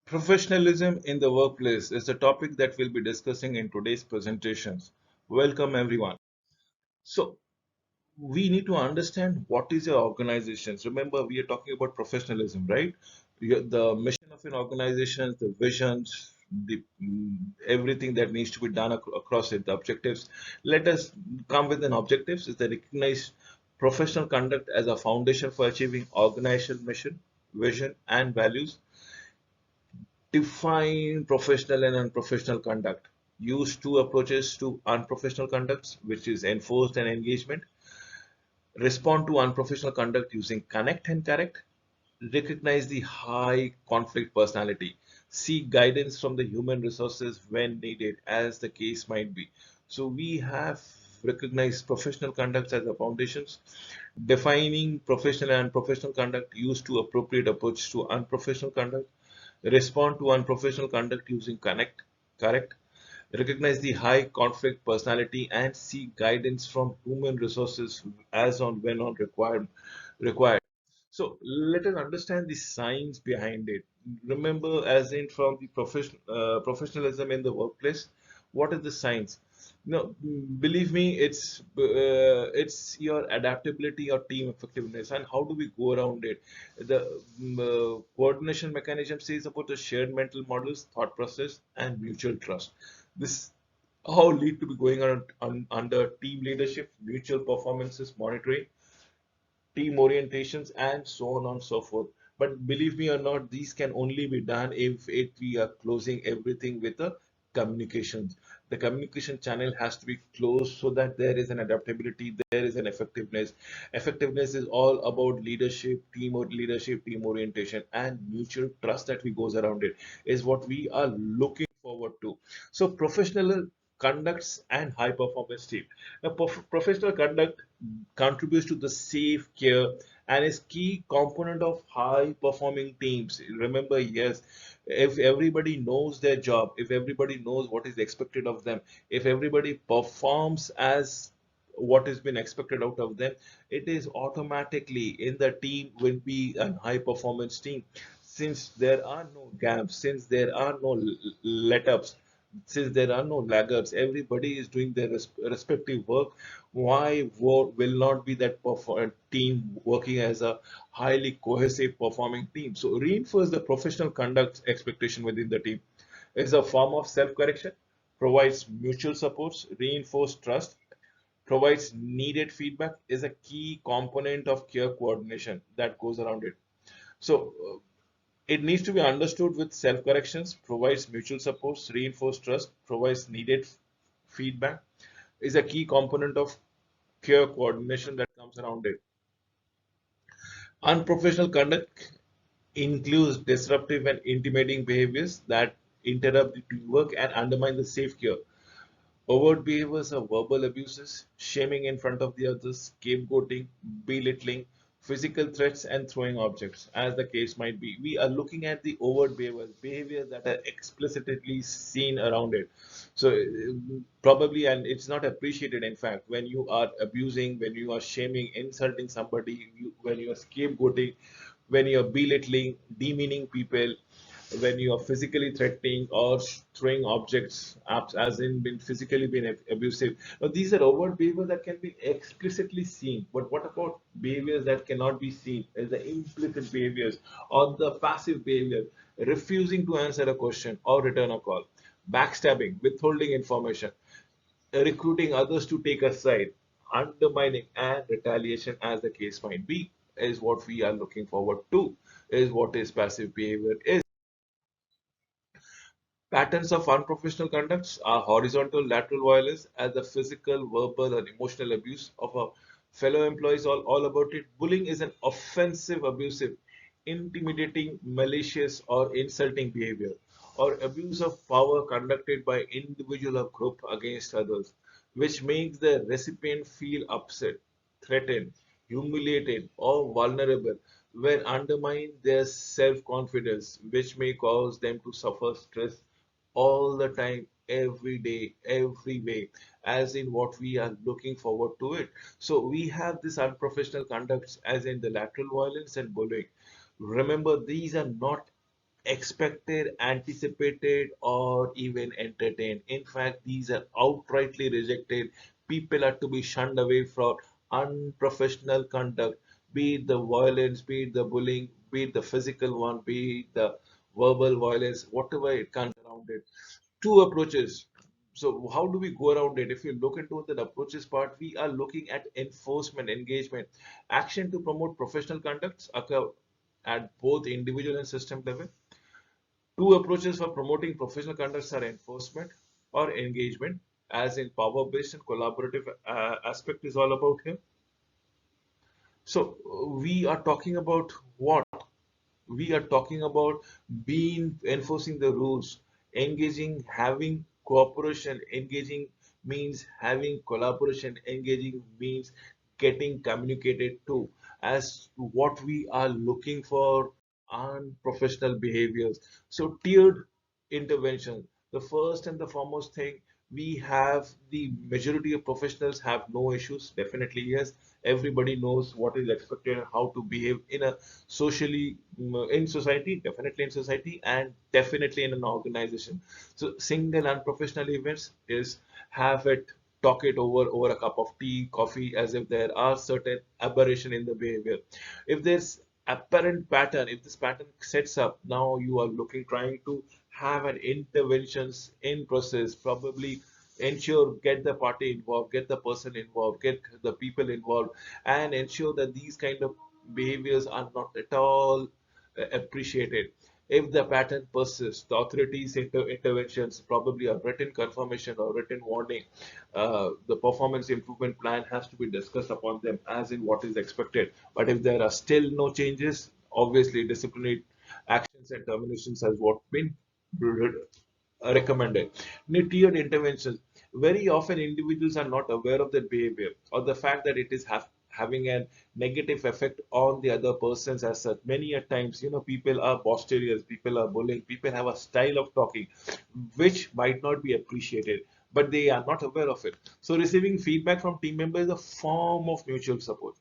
Professionalism in the workplace is the topic that we'll be discussing in today's presentations. Welcome, everyone. So, we need to understand what is your organizations. Remember, we are talking about professionalism, right? The mission of an organization, the visions, everything that needs to be done across it, the objectives. Let us come with an objectives is to recognize professional conduct as a foundation for achieving organizational mission, vision, and values. Define professional and unprofessional conduct. Use two approaches to unprofessional conducts, which is enforced and engagement. Respond to unprofessional conduct using connect and correct. Recognize the high conflict personality. Seek guidance from the human resources when needed, as the case might be. So we have recognized professional conduct as the foundations. Defining professional and unprofessional conduct. Use two appropriate approach to unprofessional conduct. Respond to unprofessional conduct using connect, correct, recognize the high conflict personality and seek guidance from human resources as on when on required. So let us understand the science behind it. Remember, as in from the professionalism in the workplace, what is the science? No, believe me, it's your adaptability or team effectiveness, and how do we go around it? The coordination mechanism says about the shared mental models, thought process, and mutual trust. This all lead to be going on under team leadership, mutual performances monitoring, team orientations, and so on and so forth. But believe me or not, these can only be done if we are closing everything with a communications. The communication channel has to be closed so that there is an adaptability, there is an effectiveness. Effectiveness is all about leadership, team orientation, and mutual trust that we goes around it is what we are looking forward to. So professional conducts and high performance team. Now, professional conduct contributes to the safe care and is key component of high performing teams. Remember, yes, if everybody knows their job, if everybody knows what is expected of them, if everybody performs as what has been expected out of them, it is automatically in the team will be a high performance team. Since there are no gaps, since there are no let ups, since there are no laggards, everybody is doing their respective work. Why will not be that team working as a highly cohesive performing team? So reinforce the professional conduct expectation within the team. Is a form of self-correction, provides mutual supports, reinforce trust, provides needed feedback, is a key component of care coordination that goes around it. So it needs to be understood with self corrections, provides mutual supports, reinforce trust, provides needed feedback, is a key component of care coordination that comes around it. Unprofessional conduct includes disruptive and intimidating behaviors that interrupt the teamwork and undermine the safe care. Overt behaviors are verbal abuses, shaming in front of the others, scapegoating, belittling, physical threats, and throwing objects, as the case might be. We are looking at the overt behaviors that are explicitly seen around it. So, probably, and it's not appreciated, in fact, when you are abusing, when you are shaming, insulting somebody, when you are scapegoating, when you are belittling, demeaning people, when you are physically threatening or throwing objects as in being physically being abusive. Now, these are overt behaviors that can be explicitly seen. But what about behaviors that cannot be seen as the implicit behaviors or the passive behavior, refusing to answer a question or return a call, backstabbing, withholding information, recruiting others to take a side, undermining and retaliation as the case might be, is what we are looking forward to, is what is passive behavior is. Patterns of unprofessional conducts are horizontal lateral violence as the physical, verbal, and emotional abuse of a fellow employees all about it. Bullying is an offensive, abusive, intimidating, malicious, or insulting behavior or abuse of power conducted by individual or group against others, which makes the recipient feel upset, threatened, humiliated, or vulnerable when undermine their self-confidence, which may cause them to suffer stress all the time, every day, every way, as in what we are looking forward to it. So we have this unprofessional conducts as in the lateral violence and bullying. Remember, these are not expected, anticipated, or even entertained. In fact, these are outrightly rejected. People are to be shunned away from unprofessional conduct, be it the violence, be it the bullying, be it the physical one, be it the verbal violence, whatever it comes around it. Two approaches. So how do we go around it? If you look into the approaches part, we are looking at enforcement, engagement, action to promote professional conducts occur at both individual and system level. Two approaches for promoting professional conducts are enforcement or engagement, as in power-based and collaborative aspect is all about here. So we are talking about what? We are talking about being enforcing the rules, engaging, having cooperation. Engaging means having collaboration. Engaging means getting communicated to as to what we are looking for on professional behaviors. So tiered intervention. The first and the foremost thing, we have the majority of professionals have no issues. Definitely yes, everybody knows what is expected and how to behave in a socially in society, definitely in society, and definitely in an organization. So single unprofessional events is have it, talk it over a cup of tea, coffee, as if there are certain aberration in the behavior. If there's apparent pattern, if this pattern sets up, now you are looking, trying to have an interventions in process, probably ensure, get the party involved, get the person involved, get the people involved, and ensure that these kind of behaviors are not at all appreciated. If the pattern persists, the authorities interventions, probably a written confirmation or written warning, the performance improvement plan has to be discussed upon them as in what is expected. But if there are still no changes, obviously disciplinary actions and terminations has what been recommended. Tiered interventions. Very often individuals are not aware of their behavior or the fact that it is having a negative effect on the other persons as such. Many a times, people are posteriors, people are bullying, people have a style of talking which might not be appreciated, but they are not aware of it. So receiving feedback from team members is a form of mutual support.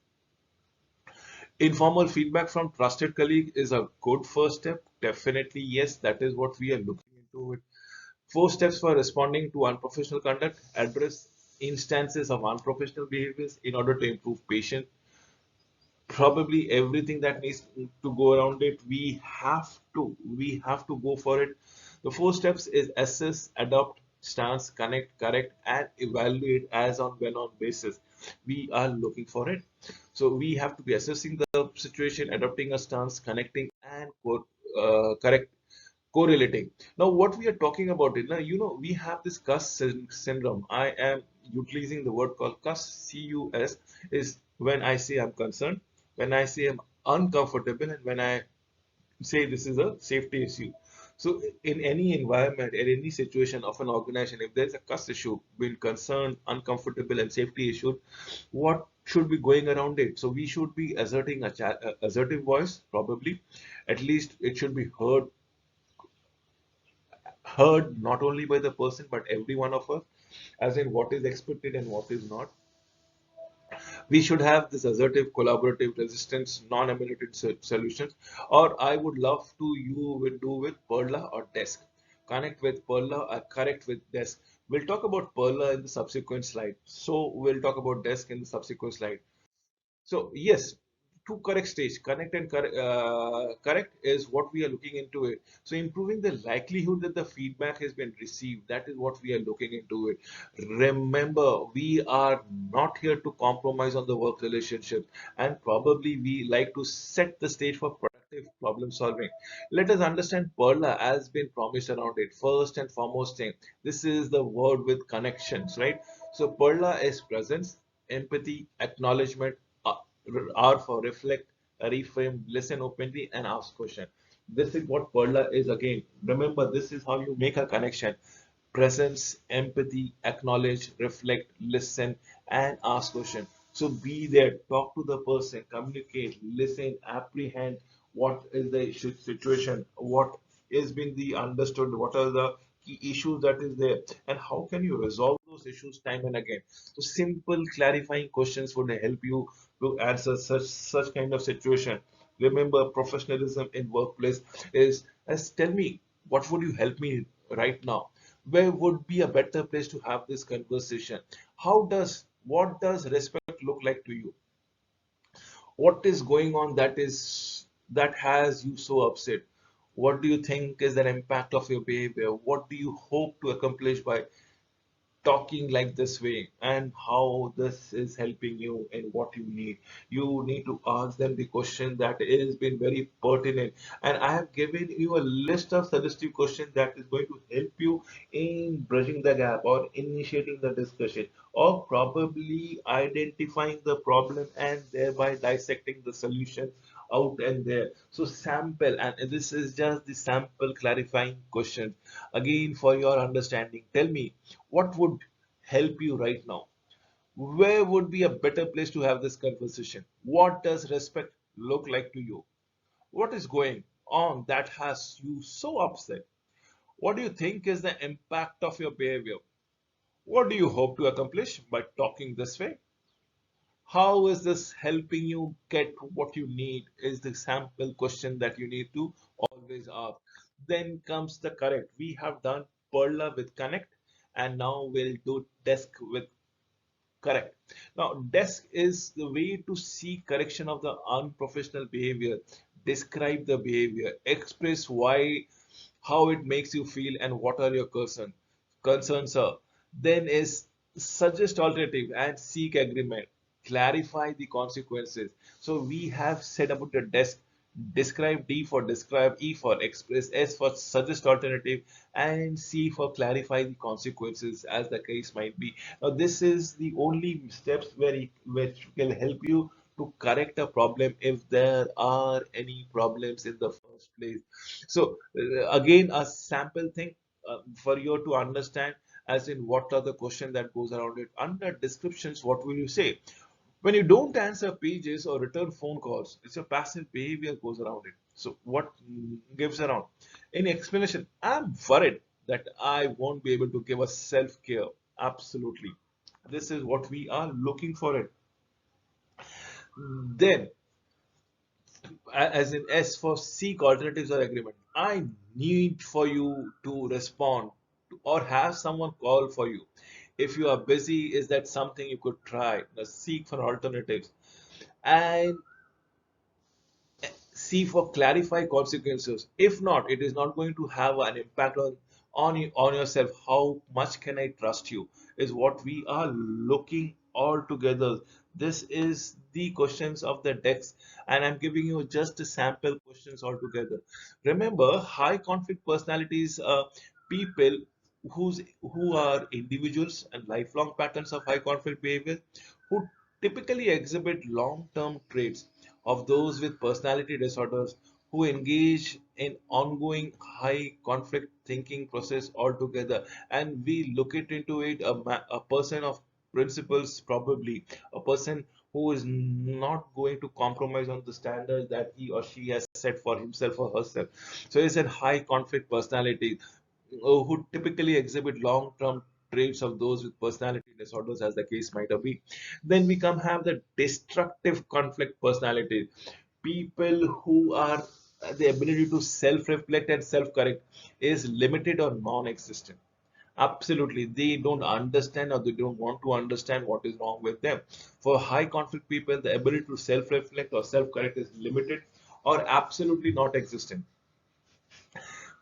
Informal feedback from trusted colleague is a good first step. Definitely, yes, that is what we are looking into it. Four steps for responding to unprofessional conduct: address instances of unprofessional behaviors in order to improve patient. Probably everything that needs to go around it, we have to go for it. The four steps is assess, adopt, stance, connect, correct, and evaluate as on when on basis. We are looking for it. So we have to be assessing the situation, adopting a stance, connecting, and correct, correlating. Now, what we are talking about is now, we have this CUS syndrome. I am utilizing the word called CUS, CUS, is when I say I'm concerned, when I say I'm uncomfortable, and when I say this is a safety issue. So, in any environment, in any situation of an organization, if there's a CUS issue, being concerned, uncomfortable, and safety issue, what should be going around it? So, we should be asserting a assertive voice, probably. At least it should be heard not only by the person but every one of us, as in what is expected and what is not. We should have this assertive, collaborative, resistance, non-emulated solutions. Or I would love to you will do with Perla or desk. Connect with Perla or correct with desk. We'll talk about Perla in the subsequent slide, so we'll talk about desk in the subsequent slide. So yes, two correct stage, connect and correct is what we are looking into it. So improving the likelihood that the feedback has been received, that is what we are looking into it. Remember, we are not here to compromise on the work relationship, and probably we like to set the stage for productive problem solving. Let us understand Perla as been promised around it. First and foremost thing, this is the word with connections, right? So Perla is presence, empathy, acknowledgement, uh, R for reflect, reframe, listen openly, and ask question. This is what Perla is again. Remember, this is how you make a connection. Presence, empathy, acknowledge, reflect, listen, and ask question. So be there, talk to the person, communicate, listen, apprehend what is the situation, what is being the understood, what are the key issues that is there, and how can you resolve those issues time and again. So simple clarifying questions would help you to answer such kind of situation. Remember, professionalism in workplace is as tell me, what would you help me right now? Where would be a better place to have this conversation? What does respect look like to you? What is going on that has you so upset? What do you think is the impact of your behavior? What do you hope to accomplish by talking like this way, and how this is helping you and what you need? You need to ask them the question that has been very pertinent, and I have given you a list of suggestive questions that is going to help you in bridging the gap or initiating the discussion or probably identifying the problem and thereby dissecting the solution out and there. So sample, and this is just the sample clarifying question again for your understanding. Tell me, what would help you right now? Where would be a better place to have this conversation? What does respect look like to you? What is going on that has you so upset? What do you think is the impact of your behavior? What do you hope to accomplish by talking this way? How is this helping you get what you need? Is the sample question that you need to always ask. Then comes the correct. We have done Perla with connect, and now we'll do desk with correct. Now, desk is the way to see correction of the unprofessional behavior, describe the behavior, express why, how it makes you feel, and what are your concerns are. Then is suggest alternative and seek agreement. Clarify the consequences. So we have set about the desk. Describe, D for describe, E for express, S for suggest alternative, and C for clarify the consequences as the case might be. Now, this is the only steps which will help you to correct a problem if there are any problems in the first place. So, again, a sample thing for you to understand, as in what are the question that goes around it. Under descriptions, what will you say? When you don't answer pages or return phone calls, it's a passive behavior goes around it. So what gives around? In explanation, I'm worried that I won't be able to give a self-care. Absolutely. This is what we are looking for it. Then, as in S for seek alternatives or agreement, I need for you to respond or have someone call for you. If you are busy, is that something you could try? Now, seek for alternatives. And C for clarify consequences. If not, it is not going to have an impact on yourself. How much can I trust you? Is what we are looking all together. This is the questions of the text, and I'm giving you just a sample questions altogether. Remember, high conflict personalities, people who are individuals and lifelong patterns of high conflict behavior, who typically exhibit long-term traits of those with personality disorders, who engage in ongoing high conflict thinking process altogether. And we look it into it, a person of principles, probably a person who is not going to compromise on the standards that he or she has set for himself or herself. So it's a high conflict personality who typically exhibit long-term traits of those with personality disorders, as the case might be. Then we come have the destructive conflict personality, people who are the ability to self-reflect and self-correct is limited or non-existent. Absolutely, they don't understand or they don't want to understand what is wrong with them. For high conflict people, the ability to self-reflect or self-correct is limited or absolutely not existent.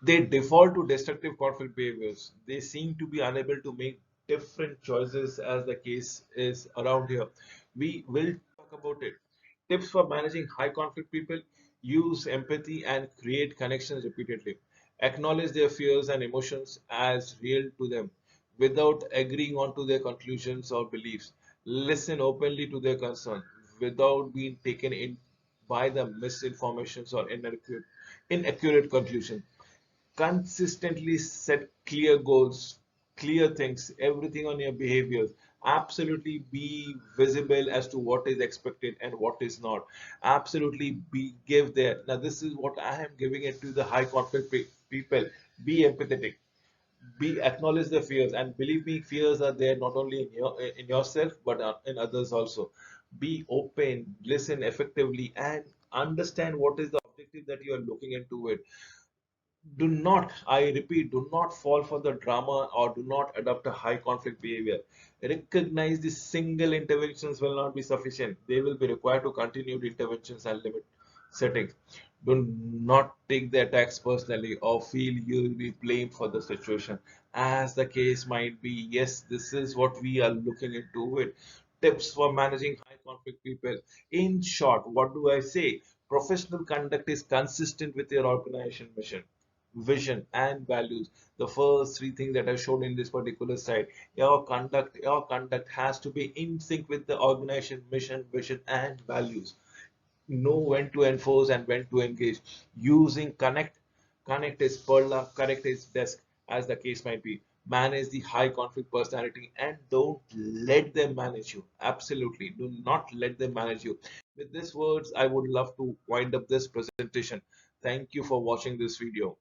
They default to destructive conflict behaviors. They seem to be unable to make different choices, as the case is around here. We will talk about it. Tips for managing high conflict people: use empathy and create connections repeatedly. Acknowledge their fears and emotions as real to them without agreeing on to their conclusions or beliefs. Listen openly to their concerns without being taken in by the misinformations or inaccurate conclusions. Consistently set clear goals, clear things, everything on your behaviors. Absolutely be visible as to what is expected and what is not. Absolutely be give there. Now, this is what I am giving it to the high conflict people. Be empathetic. Be acknowledge the fears, and believe me, fears are there not only in yourself but in others also. Be open, listen effectively, and understand what is the objective that you are looking into it. Do not, I repeat, do not fall for the drama or do not adopt a high conflict behavior. Recognize the single interventions will not be sufficient. They will be required to continued interventions and limit settings. Do not take the attacks personally or feel you will be blamed for the situation. As the case might be, yes, this is what we are looking into it. Tips for managing high conflict people. In short, what do I say? Professional conduct is consistent with your organization mission, vision, and values. The first three things that I showed in this particular slide. Your conduct has to be in sync with the organization mission, vision, and values. Know when to enforce and when to engage. Using connect is perla, correct is desk, as the case might be. Manage the high conflict personality and don't let them manage you. Absolutely, do not let them manage you. With these words, I would love to wind up this presentation. Thank you for watching this video.